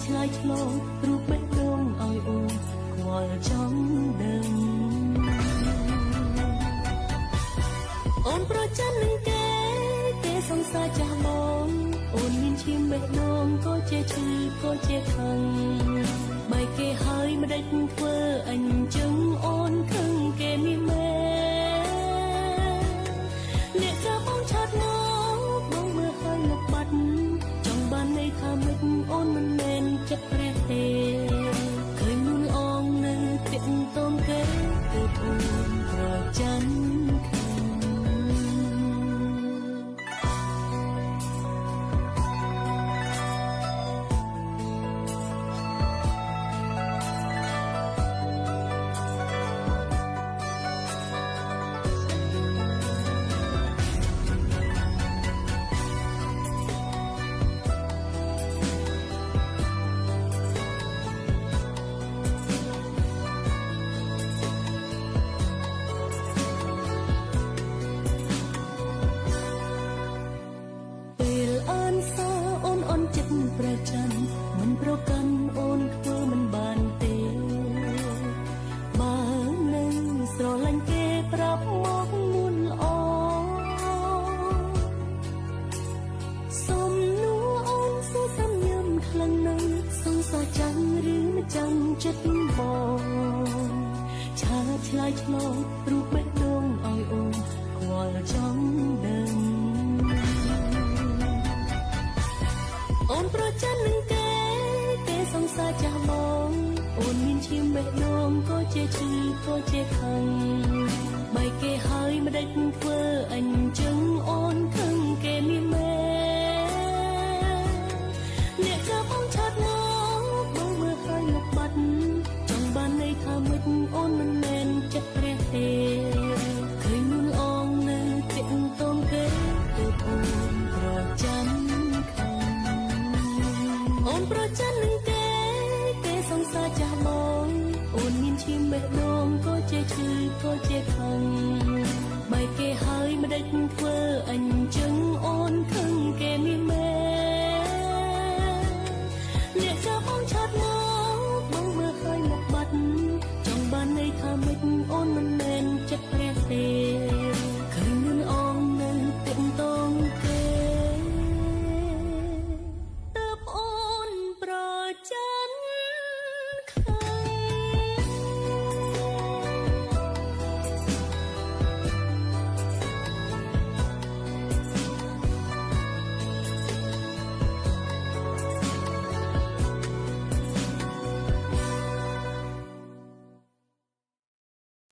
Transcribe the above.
ឆ្លើយឆ្លងរូបបេះដូងឲ្យអូនខ្វល់ចង់ដឹងអូនប្រចាំនឹងគេសង្សារចាស់បងអូនមានឈាមបេះដូងក៏ជាឈឺក៏ជាខឹងបែកគេហើយមិនដេចធ្វើអញ្ចឹងអូនខឹងគេមានមែអ្នកចាបងឆាត់មកបងមើលហើយលុបបាត់ចង់បានន័យថាមិនអូនមិនមែនចិត្តព្រះទេឃើញនួនអងនៅទាក់តងគេទើបអូនប្រចាំប្រចាំមិនប្រកាន់អូនធ្វើមិនបានទេបើនៅស្រឡាញ់គេប្រាប់មកមុនល្អសុំនួអូនសួរសំញឹមខ្លាំងណាស់សង្សារចាំឬមិនចាំចិត្តបងឆាឆ្លើយឆ្លងរូបបេះដូងឲ្យអូនខ្វល់ចង់ដឹងអូនប្រចាំនឹងគេសង្សារចាស់បងអូនមានឈាមបេះដូងក៏ជាឈឺក៏ជាខឹងបែកគេហើយមិនដេចធ្វើអញ្ចឹងអូនខឹងគេមានមែអ្នកចាបងឆាត់មកបងមើលហើយលុបបាត់ចង់បានន័យថាមិនអូនមិនមែនចិត្តព្រះទេឃើញនួនអងនៅទាក់តងគេទើបអូនប្រចាំអូនប្រចាំនឹងគេសង្សារចាស់បងអូនមានឈាមបេះដូងក៏ជាឈឺក៏ជាខឹងបែកគេហើយមិនដេចធ្វើអញ្ចឹងអូនខឹងគេមានមែអ្នកចាបងឆាត់មកបងមើលហើយលុបបាត់ចង់បានន័យថាមិនអូនមិនមែនចិត្តព្រះទេឃើញនឹងអងនៅទាក់តងគេប្រចាំខ